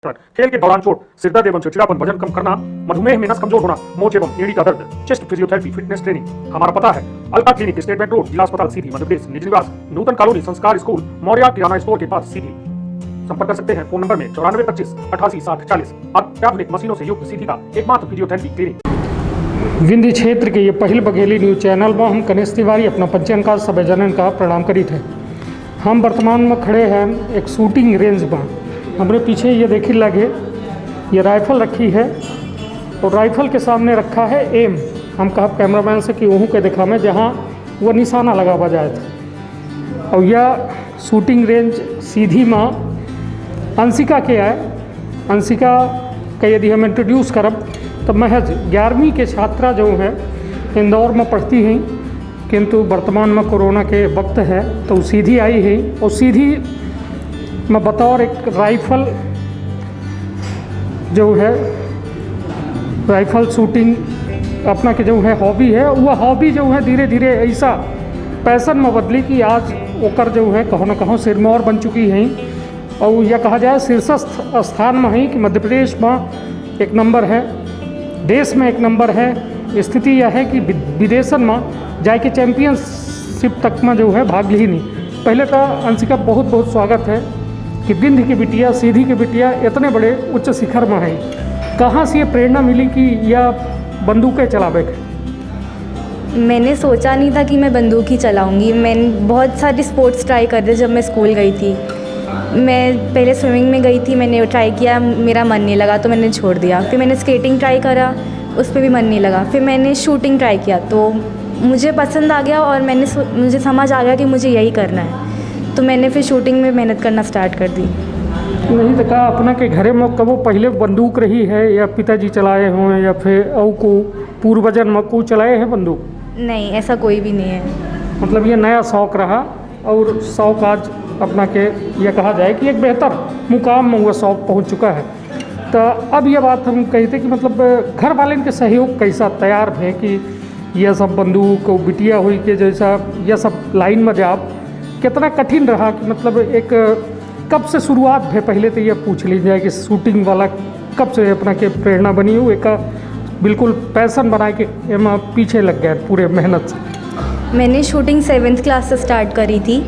खेल के दौरान चोट, सिरदर्द एवं चिड़चिड़ापन, वजन कम करना, मधुमेह में नस कमजोर होना, मोच एवं एड़ी का दर्द, चेस्ट फिजियोथेरेपी, फिटनेस ट्रेनिंग। हमारा पता है alpha clinic, state bank road, जिला अस्पताल सीधी, मध्य प्रदेश, निज निवास, नूतन कॉलोनी, संस्कार स्कूल, मौर्या किराना स्टोर के पास सीधी। संपर्क कर सकते हैं फोन नंबर में 9425 88 60 40। अत्याधुनिक मशीनों से युक्त सीधी का एकमात्र फिजियोथेरेपी क्लिनिक। विंध्य क्षेत्र के ये पहिल बघेली न्यूज चैनल में हम कनेश तिवारी अपना पंचन का सभी जनन का प्रणाम करी थे। हम वर्तमान में खड़े हैं एक शूटिंग रेंज में। हमारे पीछे ये देखी लगे ये राइफल रखी है और राइफल के सामने रखा है एम। हम कहा कैमरामैन से कि वहीं के दिखा में जहाँ वो निशाना लगा हुआ जाए था। और यह शूटिंग रेंज सीधी माँ अंशिका के है। अंशिका का यदि हम इंट्रोड्यूस करब तो महज 11वीं के छात्रा जो है इंदौर में पढ़ती हैं, किंतु वर्तमान में कोरोना के वक्त है तो सीधी आई है और सीधी में बतौर एक राइफल जो है राइफल शूटिंग अपना के जो है हॉबी है, वह हॉबी जो है धीरे धीरे ऐसा पैसन में बदली कि आज ओकर जो है कहो न कहो सिरमौर बन चुकी है। और यह कहा जाए शीर्षस्थ स्थान में है कि मध्य प्रदेश में एक नंबर है, देश में एक नंबर है। स्थिति यह है कि विदेशन में जाके चैम्पियनशिप तक में जो है भाग ली नहीं। पहले तो अंशिका बहुत बहुत स्वागत है कि विंध्य की बिटिया, सीधी की बिटिया इतने बड़े उच्च शिखर में है। कहाँ से ये प्रेरणा मिली कि यह बंदूकें चलावे के? मैंने सोचा नहीं था कि मैं बंदूक ही चलाऊंगी। मैंने बहुत सारी स्पोर्ट्स ट्राई कर रहे जब मैं स्कूल गई थी। मैं पहले स्विमिंग में गई थी, मैंने ट्राई किया, मेरा मन नहीं लगा तो मैंने छोड़ दिया। फिर मैंने स्केटिंग ट्राई करा, उस पर भी मन नहीं लगा। फिर मैंने शूटिंग ट्राई किया तो मुझे पसंद आ गया और मुझे समझ आ गया कि मुझे यही करना है। तो मैंने फिर शूटिंग में मेहनत करना स्टार्ट कर दी। नहीं तो कहा अपना के घरे में कबो पहले बंदूक रही है या पिताजी चलाए हों या फिर और को पूर्वजन में को चलाए हैं बंदूक? नहीं, ऐसा कोई भी नहीं है। मतलब ये नया शौक़ रहा और शौक़ आज अपना के यह कहा जाए कि एक बेहतर मुकाम में वह शौक़ पहुंच चुका है। तो अब यह बात हम कहते कि मतलब घर वाले के सहयोग कैसा तैयार है कि यह सब बंदूक बिटिया हुई के जैसा यह सब लाइन में जाप कितना कठिन रहा कि मतलब एक कब से शुरुआत है? पहले तो यह पूछ ली जाए कि शूटिंग वाला कब से अपना के प्रेरणा बनी हो, एक बिल्कुल पैसन बना के एम पीछे लग गया पूरे मेहनत से? मैंने शूटिंग 7th क्लास से स्टार्ट करी थी।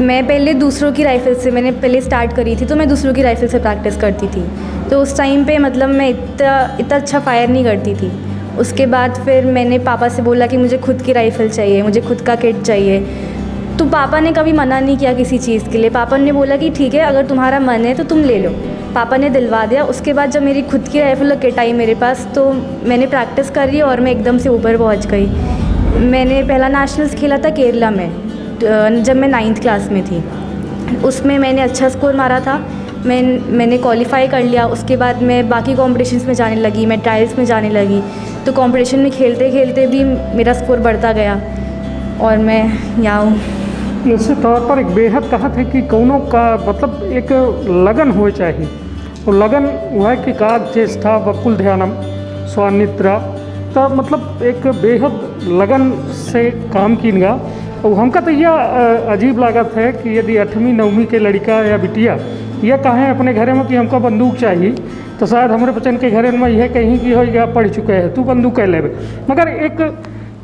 मैं पहले दूसरों की राइफ़ल से मैंने पहले स्टार्ट करी थी, तो मैं दूसरों की राइफ़ल से प्रैक्टिस करती थी। तो उस टाइम पे मतलब मैं इतना अच्छा फायर नहीं करती थी। उसके बाद फिर मैंने पापा से बोला कि मुझे खुद की राइफ़ल चाहिए, मुझे खुद का किट चाहिए। तो पापा ने कभी मना नहीं किया किसी चीज़ के लिए। पापा ने बोला कि ठीक है, अगर तुम्हारा मन है तो तुम ले लो। पापा ने दिलवा दिया। उसके बाद जब मेरी खुद की राइफ़ल किट आई मेरे पास तो मैंने प्रैक्टिस करी और मैं एकदम से ऊपर पहुँच गई। मैंने पहला नेशनल्स खेला था केरला में जब मैं 9th क्लास में थी। उसमें मैंने अच्छा स्कोर मारा था। मैंने क्वालिफाई कर लिया। उसके बाद मैं बाकी कॉम्पिटिशन्स में जाने लगी, मैं ट्रायल्स में जाने लगी। तो कंपटीशन में खेलते खेलते भी मेरा स्कोर बढ़ता गया और मैं यहाँ हूँ। निश्चित तौर पर एक बेहद कहत है कि कौनों का मतलब एक लगन हो चाहिए। और लगन वह कि काज चेष्टा वकुल ध्यानम स्वानिद्रा। तो मतलब एक बेहद लगन से काम कीनगा। और हमका तो यह अजीब लागत है कि यदि 8वीं 9वीं के लड़का या बिटिया यह कहें अपने घरे में कि हमको बंदूक चाहिए तो शायद हमारे बच्चन के घरे में यह कहीं कि हो या पढ़ चुके हैं तू बंदूक कह ले। मगर एक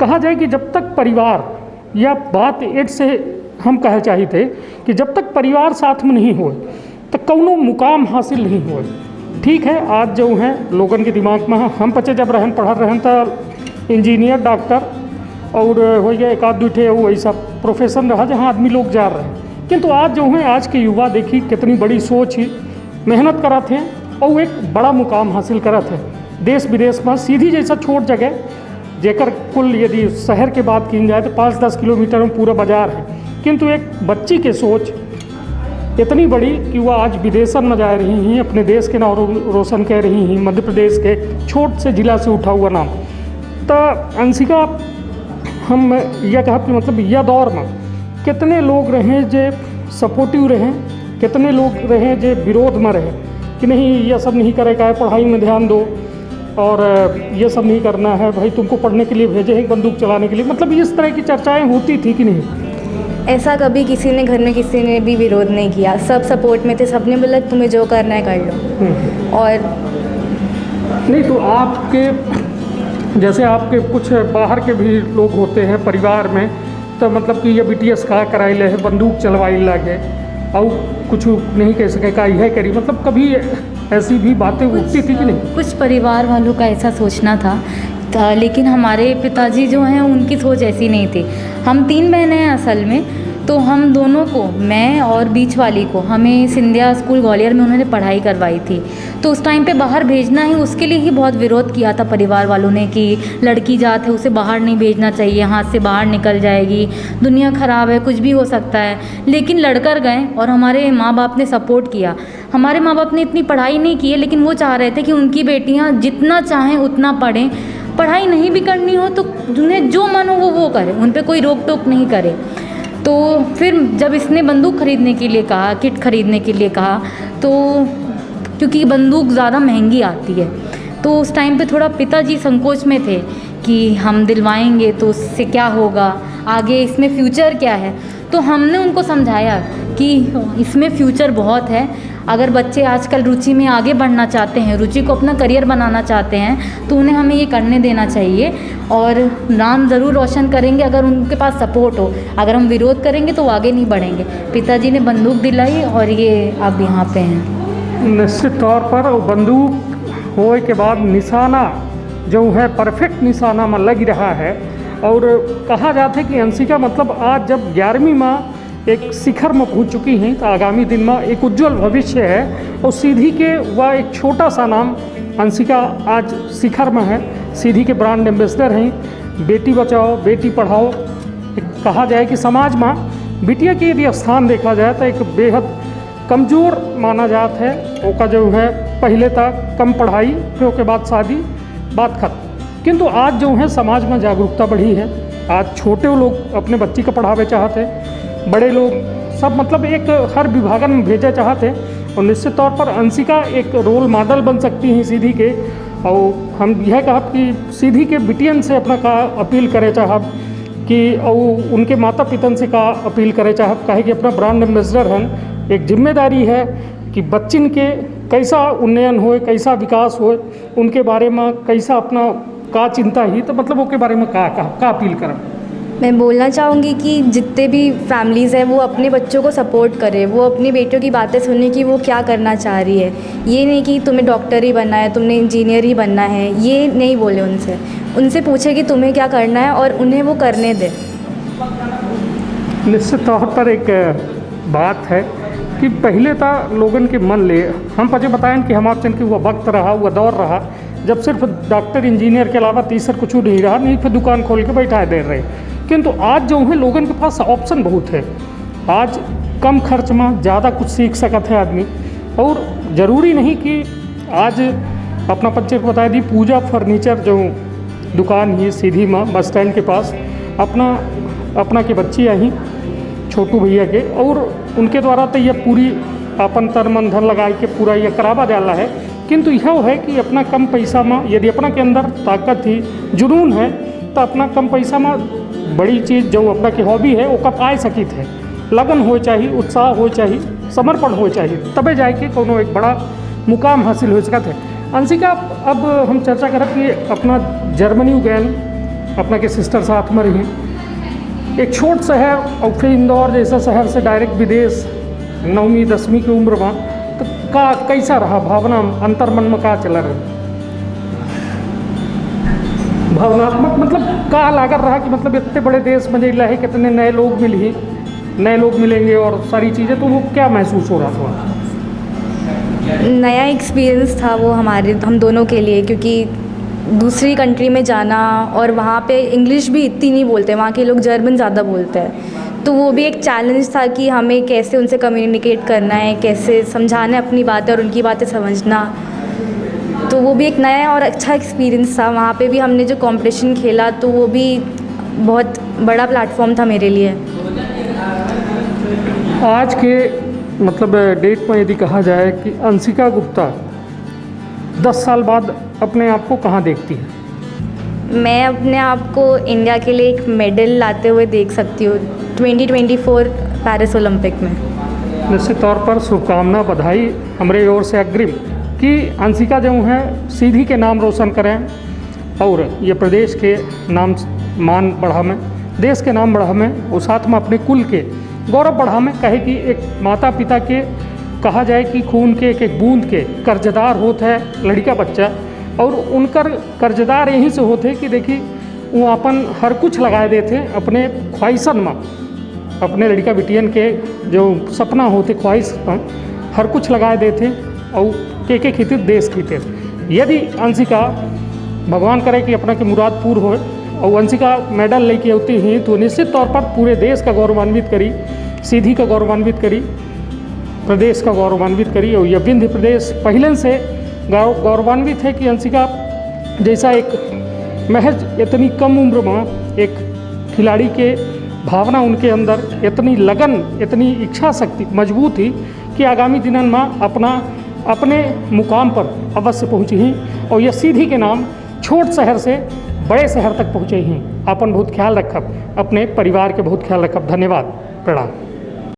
कहा जाए कि जब तक परिवार या बात एक से हम कह चाहिए थे कि जब तक परिवार साथ में नहीं हो तो कौनो मुकाम हासिल नहीं हो। ठीक है, आज जो है लोगन के दिमाग में हम बच्चे जब रहन पढ़ रहन तो इंजीनियर डॉक्टर और हो गया एक आध दूठे वो ऐसा प्रोफेशन रहा जहाँ आदमी लोग जा रहे हैं। किंतु आज जो है आज के युवा देखी कितनी बड़ी सोच ही मेहनत करा थे और एक बड़ा मुकाम हासिल करा थे देश विदेश में। सीधी जैसा छोट जगह जेकर कुल यदि शहर के बात की जाए तो 5-10 किलोमीटर में पूरा बाजार है, किंतु एक बच्ची के सोच इतनी बड़ी कि वह आज विदेशन में जा रही हैं, अपने देश के नाम रोशन कर रही हैं, मध्य प्रदेश के छोट से जिला से उठा हुआ नाम। तो अंशिका हम यह कहा कि मतलब यह दौर में कितने लोग रहे जो सपोर्टिव रहे, कितने लोग रहे जो विरोध में रहे कि नहीं यह सब नहीं करेगा है, पढ़ाई में ध्यान दो और ये सब नहीं करना है, भाई तुमको पढ़ने के लिए भेजे हैं बंदूक चलाने के लिए। मतलब इस तरह की चर्चाएं होती थी कि नहीं? ऐसा कभी किसी ने घर में किसी ने भी विरोध नहीं किया, सब सपोर्ट में थे, सबने बोला तुम्हें जो करना है कर लो। और नहीं तो आपके जैसे आपके कुछ बाहर के भी लोग होते हैं परिवार में, तो मतलब कि ये BTS का कराइले है, बंदूक चलवाई लागे और कुछ नहीं कह सके का यह करी, मतलब कभी ऐसी भी बातें उठती थी कि नहीं? कुछ परिवार वालों का ऐसा सोचना था, लेकिन हमारे पिताजी जो हैं उनकी सोच ऐसी नहीं थी। हम 3 बहनें हैं असल में, तो हम दोनों को, मैं और बीच वाली को, हमें सिंधिया स्कूल ग्वालियर में उन्होंने पढ़ाई करवाई थी। तो उस टाइम पे बाहर भेजना ही, उसके लिए ही बहुत विरोध किया था परिवार वालों ने कि लड़की जात है उसे बाहर नहीं भेजना चाहिए, हाथ से बाहर निकल जाएगी, दुनिया ख़राब है, कुछ भी हो सकता है। लेकिन लड़कर गए और हमारे माँ बाप ने सपोर्ट किया। हमारे माँ बाप ने इतनी पढ़ाई नहीं की है, लेकिन वो चाह रहे थे कि उनकी बेटियाँ जितना चाहें उतना पढ़ें, पढ़ाई नहीं भी करनी हो तो उन्हें जो मन हो वो करें, उन पर कोई रोक टोक नहीं करे। तो फिर जब इसने बंदूक ख़रीदने के लिए कहा, किट ख़रीदने के लिए कहा, तो क्योंकि बंदूक ज़्यादा महंगी आती है, तो उस टाइम पे थोड़ा पिताजी संकोच में थे कि हम दिलवाएंगे तो उससे क्या होगा, आगे इसमें फ्यूचर क्या है। तो हमने उनको समझाया कि इसमें फ्यूचर बहुत है। अगर बच्चे आजकल रुचि में आगे बढ़ना चाहते हैं, रुचि को अपना करियर बनाना चाहते हैं, तो उन्हें हमें ये करने देना चाहिए और नाम ज़रूर रोशन करेंगे अगर उनके पास सपोर्ट हो। अगर हम विरोध करेंगे तो आगे नहीं बढ़ेंगे। पिताजी ने बंदूक दिलाई और ये अब यहाँ पे हैं। निश्चित तौर पर बंदूक होए के बाद निशाना जो है परफेक्ट निशाना में लग रहा है। और कहा जाता है कि अंशिका मतलब आज जब 11वीं में एक शिखर में पहुंच चुकी हैं, तो आगामी दिन में एक उज्जवल भविष्य है। और सीधी के वह एक छोटा सा नाम अंशिका आज शिखर में है, सीधी के ब्रांड एम्बेसडर हैं। बेटी बचाओ बेटी पढ़ाओ, एक कहा जाए कि समाज में बिटिया के यदि स्थान देखा जाए तो एक बेहद कमज़ोर माना जाता है। ओका जो है पहले तक कम पढ़ाई, फिर उसके बाद शादी, बात खत्म। किंतु आज जो है समाज में जागरूकता बढ़ी है। आज छोटे लोग अपने बच्ची को पढ़ावे चाहते, बड़े लोग सब मतलब एक हर विभागन में भेजा चाहते। और निश्चित तौर पर अंशिका एक रोल मॉडल बन सकती हैं सीधी के। और हम यह कहा कि सीधी के बिटियन से अपना का अपील करे चाहब कि और उनके माता पितन से का अपील करे चाहब, कहे कि अपना ब्रांड एम्बेसडर हैं, एक जिम्मेदारी है कि बच्चिन के कैसा उन्नयन हो, कैसा विकास हो, उनके बारे में कैसा अपना का चिंता ही, तो मतलब उसके बारे में का अपील करें। मैं बोलना चाहूँगी कि जितने भी फैमिलीज़ हैं वो अपने बच्चों को सपोर्ट करें, वो अपनी बेटियों की बातें सुने कि वो क्या करना चाह रही है। ये नहीं कि तुम्हें डॉक्टर ही बनना है, तुमने इंजीनियर ही बनना है, ये नहीं बोले उनसे पूछे कि तुम्हें क्या करना है और उन्हें वो करने दें। निश्चित तौर पर एक बात है कि पहले था लोगन के मन ले, हम पहले बताएं कि हमारे चंद की वह वक्त रहा, वह दौर रहा जब सिर्फ डॉक्टर इंजीनियर के अलावा तीसरा कुछ नहीं रहा, नहीं फिर दुकान खोल के बैठा दे रहे। किंतु आज जो है लोगों के पास ऑप्शन बहुत है। आज कम खर्च में ज़्यादा कुछ सीख सकता है आदमी। और ज़रूरी नहीं कि आज अपना बच्चे को बता दी पूजा फर्नीचर जो दुकान ही सीधी में बस स्टैंड के पास अपना के बच्ची आई छोटू भैया के, और उनके द्वारा तो यह पूरी अपन तन मन धन लगा के पूरा यह करावा जाला है। किंतु यह है कि अपना कम पैसा में यदि अपना के अंदर ताकत ही जुनून है तो अपना कम पैसा में बड़ी चीज़ जो अपना की हॉबी है वो पाए सकित है। लगन हो चाहिए, उत्साह हो चाहिए, समर्पण हो चाहिए, तबे जाए कि कोनो एक बड़ा मुकाम हासिल हो सकता है। अंशिका अब हम चर्चा करब कि अपना जर्मनी गैन अपना के सिस्टर साथ में रही, एक छोट शहर और फिर इंदौर जैसा शहर से डायरेक्ट विदेश 9वीं 10वीं की उम्र में, तो का कैसा रहा भावना अंतर मन में का चला रहा भावनात्मक, मतलब का लागत रहा कि मतलब इतने बड़े देश में जिला है, कितने नए लोग मिलेंगे और सारी चीज़ें, तो वो क्या महसूस हो रहा था? नया एक्सपीरियंस था वो हम दोनों के लिए, क्योंकि दूसरी कंट्री में जाना और वहाँ पे इंग्लिश भी इतनी नहीं बोलते, वहाँ के लोग जर्मन ज़्यादा बोलते हैं। तो वो भी एक चैलेंज था कि हमें कैसे उनसे कम्युनिकेट करना है, कैसे समझाना है अपनी बातें और उनकी बातें समझना। तो वो भी एक नया और अच्छा एक्सपीरियंस था। वहाँ पे भी हमने जो कंपटीशन खेला तो वो भी बहुत बड़ा प्लेटफॉर्म था मेरे लिए। आज के मतलब डेट में यदि कहा जाए कि अंशिका गुप्ता 10 साल बाद अपने आप को कहाँ देखती है? मैं अपने आप को इंडिया के लिए एक मेडल लाते हुए देख सकती हूँ। 2024 पेरिस ओलंपिक में। निश्चित तौर पर शुभकामना, बधाई हमारे ओर से अग्रिम कि अंशिका जो है सीधी के नाम रोशन करें और ये प्रदेश के नाम मान बढ़ावें, देश के नाम बढ़ावें और साथ में अपने कुल के गौरव बढ़ावें। कहे कि एक माता पिता के कहा जाए कि खून के एक एक बूंद के कर्जदार होता है लड़का बच्चा, और उनकर कर्जदार यहीं से होते कि देखिए वो अपन हर कुछ लगाए देते अपने ख्वाहिशन में, अपने लड़का बिटियन के जो सपना होते ख्वाहिश में हर कुछ लगाए देते और के खितिर देश खितिर। यदि अंशिका भगवान करे कि अपना के मुराद पूर्ण हो और अंशिका मेडल लेके आती हैं तो निश्चित तौर पर पूरे देश का गौरवान्वित करी, सीधी का गौरवान्वित करी, प्रदेश का गौरवान्वित करी। और यह विंध्य प्रदेश पहले से गौरवान्वित है कि अंशिका जैसा एक महज इतनी कम उम्र में एक खिलाड़ी के भावना उनके अंदर इतनी लगन, इतनी इच्छा शक्ति मजबूत थी कि आगामी दिनों में अपने मुकाम पर अवश्य पहुँची हैं और यह सीधी के नाम छोट शहर से बड़े शहर तक पहुँचे हैं। अपन बहुत ख्याल रखब, अपने परिवार के बहुत ख्याल रखब। धन्यवाद, प्रणाम।